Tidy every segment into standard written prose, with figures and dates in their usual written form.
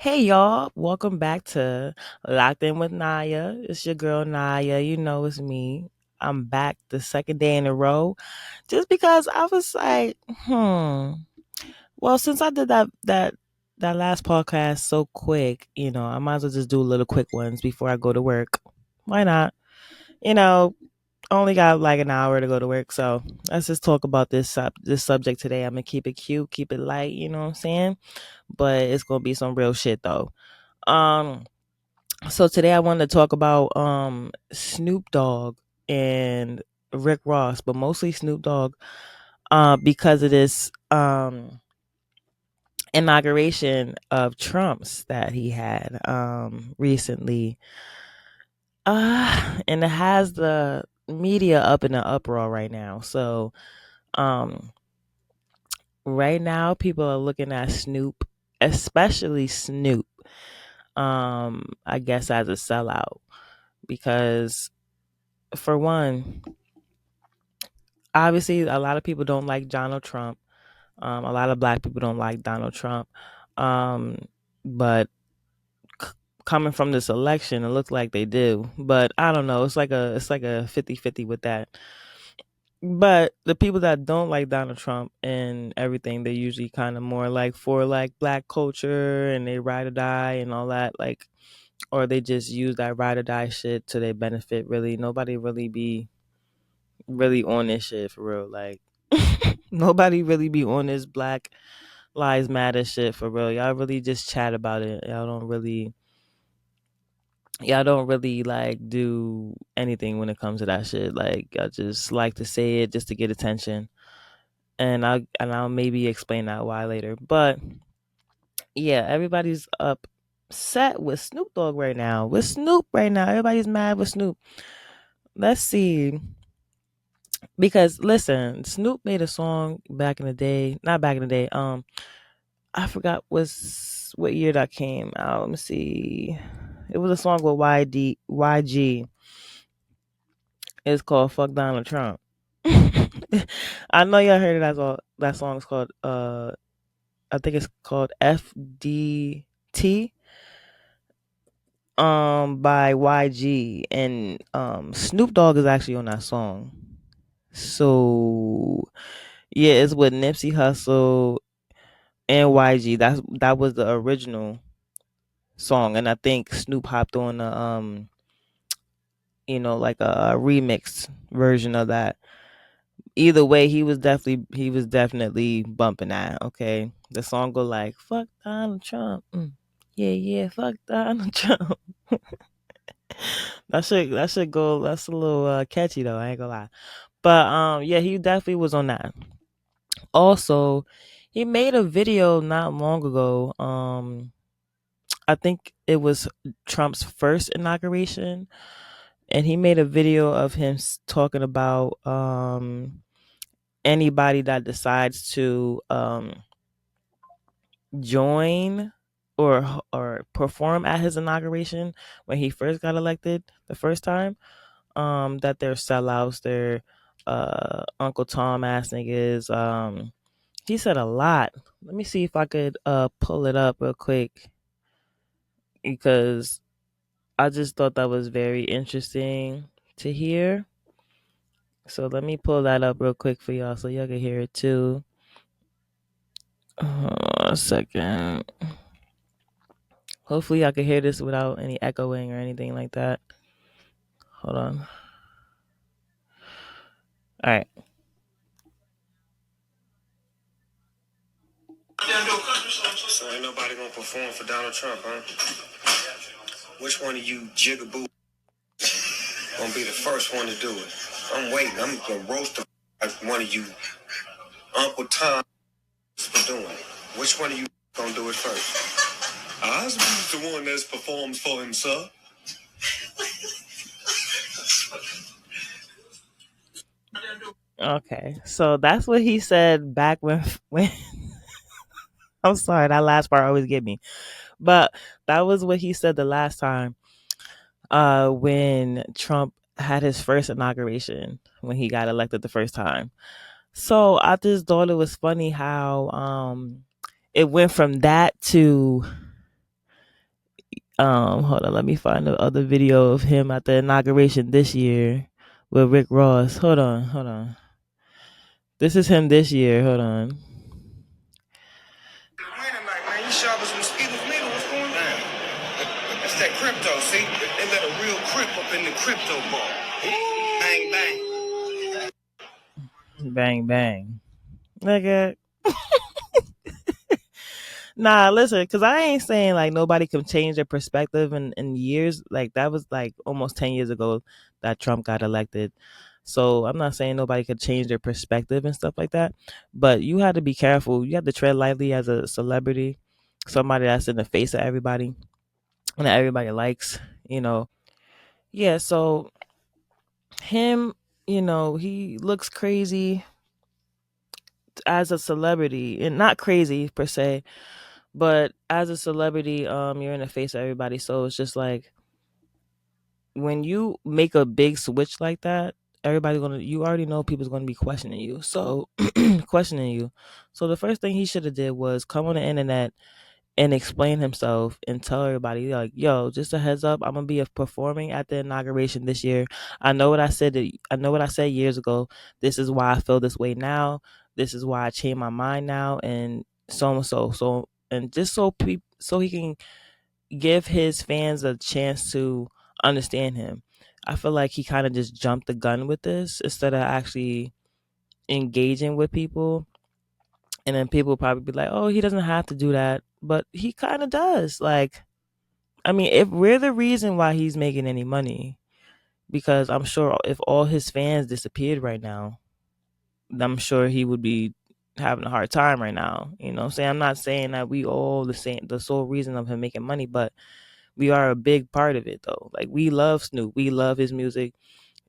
Hey y'all, welcome back to Locked In with Naya. It's your girl Naya. You know it's me. I'm back the second day in a row. Just because I was like, Well, since I did that last podcast so quick, I might as well just do little quick ones before I go to work. Why not? You know, only got like an hour to go to work, so let's just talk about this subject today. I'm gonna keep it cute, keep it light. You know what I'm saying? But it's gonna be some real shit though. Um, So today I wanted to talk about Snoop Dogg and Rick Ross, but mostly Snoop Dogg because of this inauguration of Trump's that he had recently. And it has the media up in an uproar right now. So um right now people are looking at Snoop, especially Snoop, I guess as a sellout because for one, obviously a lot of people don't like Donald Trump. A lot of black people don't like Donald Trump. Um, but coming from this election, it looks like they do. But I don't know. It's like a 50-50 with that. But the people that don't like Donald Trump and everything, they're usually kind of more like for like black culture and they ride or die and all that. Like, or they just use that ride or die shit to their benefit. Really, nobody really be really on this shit for real. Like, nobody really be on this Black Lives Matter shit for real. Y'all really just chat about it. Y'all don't really like do anything when it comes to that shit. Like, I just like to say it just to get attention. And I'll maybe explain that why later. But yeah, everybody's upset with Snoop Dogg right now. With Snoop right now. Everybody's mad with Snoop. Let's see. Because listen, Snoop made a song back in the day. Not back in the day. I forgot what year that came out. Let me see. It was a song with YG. It's called "Fuck Donald Trump." I know y'all heard it as well. That song is called I think it's called FDT by YG, and Snoop Dogg is actually on that song. So yeah, it's with Nipsey Hussle and YG. That was the original song, and I think Snoop hopped on the like a remixed version of that. Either way, he was definitely bumping that. Okay, the song go like "Fuck Donald Trump." Yeah, yeah, fuck Donald Trump. That should go. That's a little catchy though. I ain't gonna lie. But yeah, he definitely was on that. Also, he made a video not long ago. I think it was Trump's first inauguration, and he made a video of him talking about anybody that decides to join or perform at his inauguration when he first got elected the first time, that they're sellouts, they're Uncle Tom ass niggas. He said a lot. Let me see if I could pull it up real quick because I just thought that was very interesting to hear. So let me pull that up real quick for y'all so y'all can hear it too. A second. Hopefully, I can hear this without any echoing or anything like that. Hold on. All right. So ain't nobody gonna perform for Donald Trump, huh? Which one of you jigaboo gonna be the first one to do it? I'm waiting. I'm gonna roast the one of you Uncle Tom for doing it. Which one of you gonna do it first? Osborne's the one that's performs for himself. Okay, so that's what he said back when I'm sorry, that last part always get me. But that was what he said the last time when Trump had his first inauguration when he got elected the first time. So I just thought it was funny how it went from that to Hold on, let me find the other video of him at the inauguration this year with Rick Ross. Hold on. This is him this year. Hold on. Tonight, man. You sharp as mosquitoes, nigga. What's going on? That's that crypto, see? They let a real crip up in the crypto ball. Bang, bang. Bang, bang. Nigga. Nah, listen, because I ain't saying like nobody can change their perspective in years. Like that was like almost 10 years ago that Trump got elected. So I'm not saying nobody could change their perspective and stuff like that. But you have to be careful. You have to tread lightly as a celebrity, somebody that's in the face of everybody and that everybody likes, you know. Yeah, so him, he looks crazy as a celebrity and not crazy per se, but as a celebrity, you're in the face of everybody. So it's just like when you make a big switch like that, you already know people's gonna be questioning you. So questioning you. So the first thing he should have did was come on the internet and explain himself and tell everybody like, yo, just a heads up, I'm gonna be performing at the inauguration this year. I know what I said years ago. This is why I feel this way now. This is why I changed my mind now, and so and so. And just so he can give his fans a chance to understand him. I feel like he kind of just jumped the gun with this instead of actually engaging with people. And then people probably be like, "Oh, he doesn't have to do that," but he kind of does. Like, I mean, if we're the reason why he's making any money, because I'm sure if all his fans disappeared right now, I'm sure he would be having a hard time right now. You know what I'm saying? I'm not saying that we all the sole reason of him making money, but we are a big part of it though. Like we love Snoop, we love his music,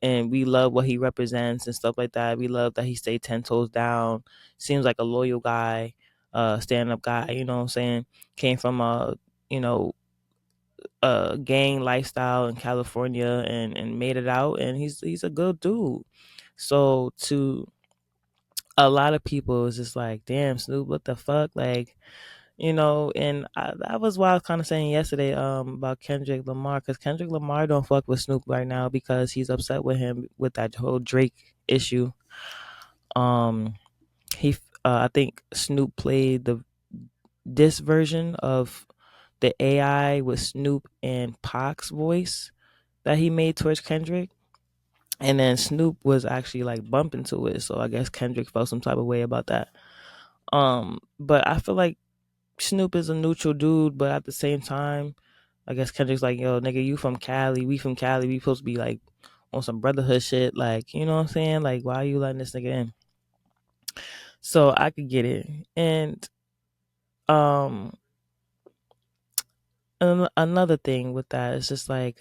and we love what he represents and stuff like that. We love that he stayed 10 toes down. Seems like a loyal guy, stand up guy. You know what I'm saying? Came from you know a gang lifestyle in California and made it out, and he's a good dude. So to a lot of people, it's just like, damn, Snoop, what the fuck, like. That was why I was kind of saying yesterday about Kendrick Lamar, because Kendrick Lamar don't fuck with Snoop right now because he's upset with him with that whole Drake issue. Um, I think Snoop played this version of the AI with Snoop and Pac's voice that he made towards Kendrick, and then Snoop was actually like bumping to it. So I guess Kendrick felt some type of way about that. But I feel like Snoop is a neutral dude, but at the same time, I guess Kendrick's like, yo, nigga, you from Cali, we from Cali, we supposed to be like on some brotherhood shit, like, you know what I'm saying? Like, why are you letting this nigga in? So I could get it. And um another thing with that is just like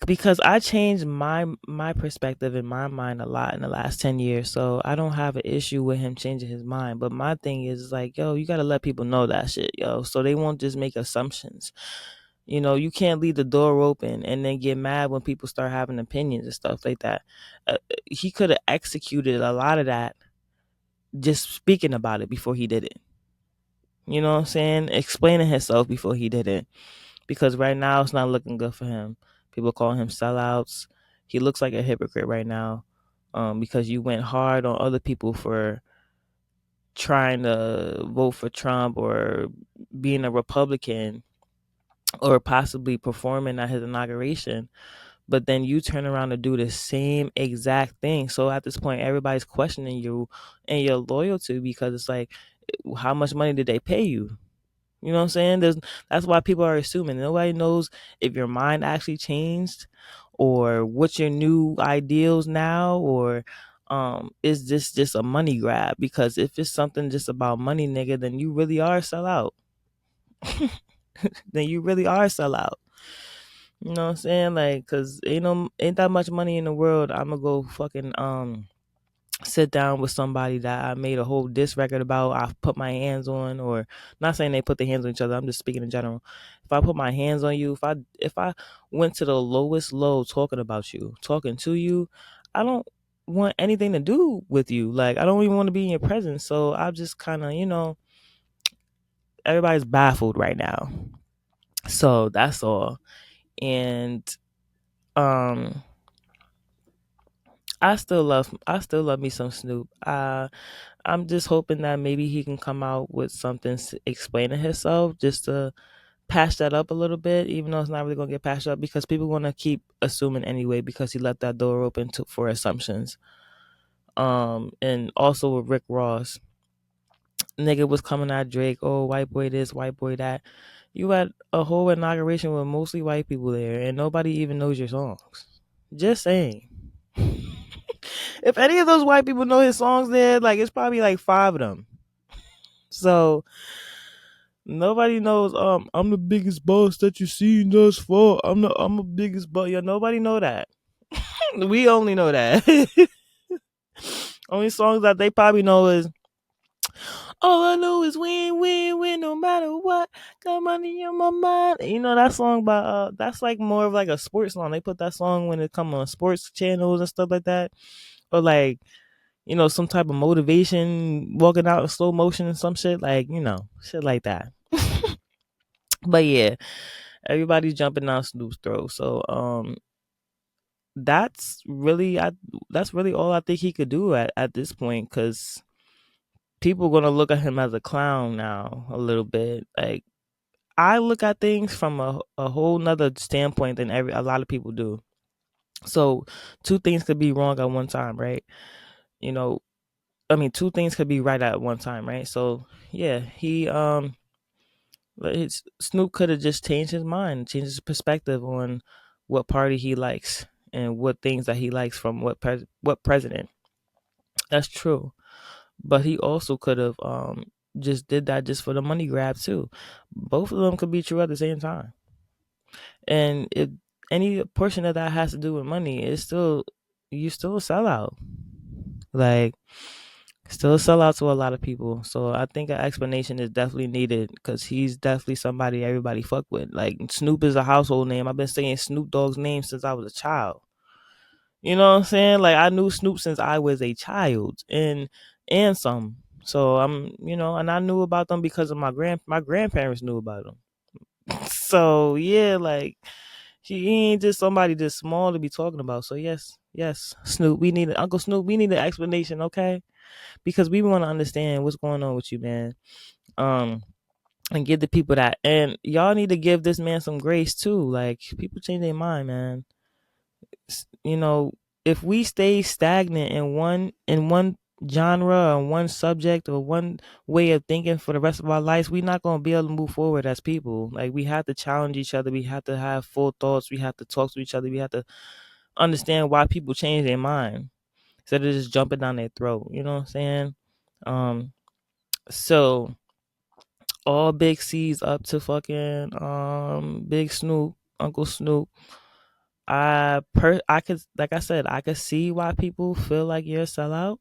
because I changed my perspective in my mind a lot in the last 10 years. So I don't have an issue with him changing his mind. But my thing is like, yo, you gotta let people know that shit, yo. So they won't just make assumptions. You can't leave the door open and then get mad when people start having opinions and stuff like that. He could have executed a lot of that just speaking about it before he did it. You know what I'm saying? Explaining himself before he did it. Because right now it's not looking good for him. People calling him sellouts. He looks like a hypocrite right now, because you went hard on other people for trying to vote for Trump or being a Republican or possibly performing at his inauguration. But then you turn around to do the same exact thing. So at this point, everybody's questioning you and your loyalty because it's like, how much money did they pay you? You know what I'm saying? That's why people are assuming. Nobody knows if your mind actually changed or what's your new ideals now, or is this just a money grab? Because if it's something just about money, nigga, then you really are a sellout. Then you really are a sellout. You know what I'm saying? Like, cause ain't that much money in the world. I'm gonna go fucking sit down with somebody that I made a whole diss record about, I've put my hands on, or not saying they put their hands on each other, I'm just speaking in general. If I put my hands on you, if I went to the lowest low talking about you, talking to you, I don't want anything to do with you. Like I don't even want to be in your presence. So I just kind of, everybody's baffled right now. So that's all. And um I still love me some Snoop. I'm just hoping that maybe he can come out with something explaining himself, just to patch that up a little bit, even though it's not really gonna get patched up because people want to keep assuming anyway because he left that door open for assumptions. And also with Rick Ross, nigga was coming at Drake, oh white boy this, white boy that. You had a whole inauguration with mostly white people there, and nobody even knows your songs. Just saying. If any of those white people know his songs there, like it's probably like five of them. So nobody knows. I'm the biggest boss that you seen thus far. I'm the biggest boss. Yeah, nobody know that. We only know that. Only songs that they probably know is all I know is win, win, win, no matter what. Got money on my mind. You know that song by that's like more of like a sports song. They put that song when it come on sports channels and stuff like that, or like some type of motivation, walking out in slow motion and some shit like shit like that. But yeah, everybody's jumping down Snoop's throat. So that's really that's really all I think he could do at this point because people gonna look at him as a clown now a little bit. Like I look at things from a whole nother standpoint than a lot of people do. So two things could be wrong at one time, right? You know, I mean, two things could be right at one time, right? So yeah, Snoop could have just changed his mind, changed his perspective on what party he likes and what things that he likes from what president. That's true, but he also could have just did that just for the money grab too. Both of them could be true at the same time, and if any portion of that has to do with money, it's still you still a sellout. Like still a sellout to a lot of people. So I think an explanation is definitely needed because he's definitely somebody everybody fuck with. Like Snoop is a household name. I've been saying Snoop Dogg's name since I was a child. You know what I'm saying? Like I knew Snoop since I was a child, and some. So and I knew about them because of my grandparents knew about them. So yeah, like he ain't just somebody just small to be talking about. So yes, yes, Snoop, we need Uncle Snoop. We need an explanation, okay? Because we want to understand what's going on with you, man. Um, and give the people that, and y'all need to give this man some grace too. Like people change their mind, man. You know, if we stay stagnant in one genre or one subject or one way of thinking for the rest of our lives, we're not gonna be able to move forward as people. Like we have to challenge each other. We have to have full thoughts. We have to talk to each other. We have to understand why people change their mind instead of just jumping down their throat. You know what I'm saying? Um, so all big C's up to fucking Big Snoop, Uncle Snoop. I could like I said, I could see why people feel like you're a sellout.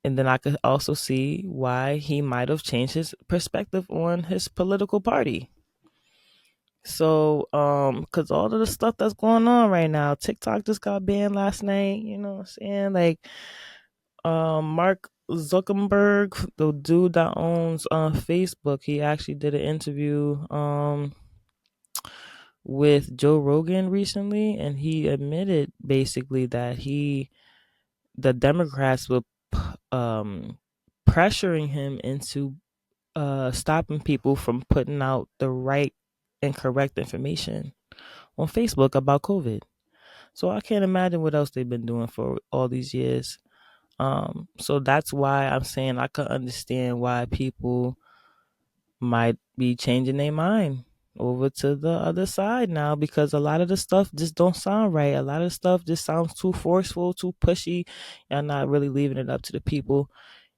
And then I could also see why he might have changed his perspective on his political party. So, cause all of the stuff that's going on right now, TikTok just got banned last night. You know what I'm saying? Like, Mark Zuckerberg, the dude that owns Facebook, he actually did an interview with Joe Rogan recently, and he admitted basically that the Democrats were um pressuring him into stopping people from putting out the right and correct information on Facebook about COVID. So I can't imagine what else they've been doing for all these years. So that's why I'm saying I could understand why people might be changing their mind over to the other side now because a lot of the stuff just don't sound right. A lot of stuff just sounds too forceful, too pushy. Y'all not really leaving it up to the people.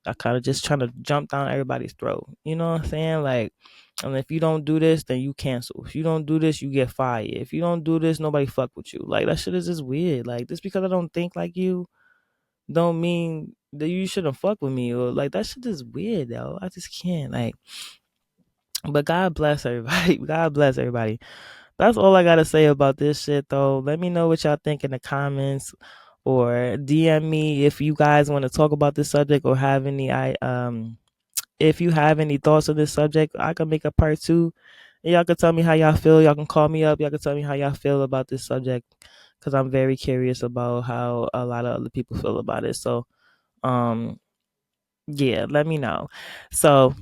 I kind of just trying to jump down everybody's throat. You know what I'm saying? Like, and if you don't do this, then you cancel. If you don't do this, you get fired. If you don't do this, nobody fuck with you. Like that shit is just weird. Like just because I don't think like you, don't mean that you shouldn't fuck with me. Or like that shit is weird though. I just can't like. But God bless everybody. God bless everybody. That's all I gotta say about this shit though. Let me know what y'all think in the comments or DM me if you guys want to talk about this subject or have any if you have any thoughts on this subject, I can make a part two. And y'all can tell me how y'all feel. Y'all can call me up. Y'all can tell me how y'all feel about this subject, because I'm very curious about how a lot of other people feel about it. So, um, yeah, let me know. So,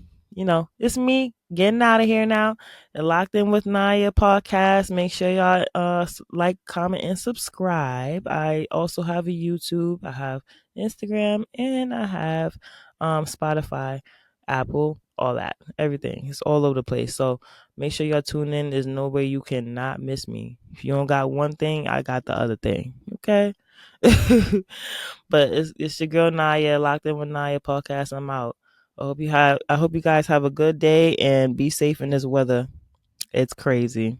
it's me getting out of here now. And Locked In with Naya podcast. Make sure y'all like, comment, and subscribe. I also have a YouTube, I have Instagram, and I have Spotify, Apple, all that. Everything. It's all over the place. So make sure y'all tune in. There's no way you cannot miss me. If you don't got one thing, I got the other thing. Okay? But it's your girl Naya, Locked In with Naya podcast. I'm out. I hope you guys have a good day and be safe in this weather. It's crazy.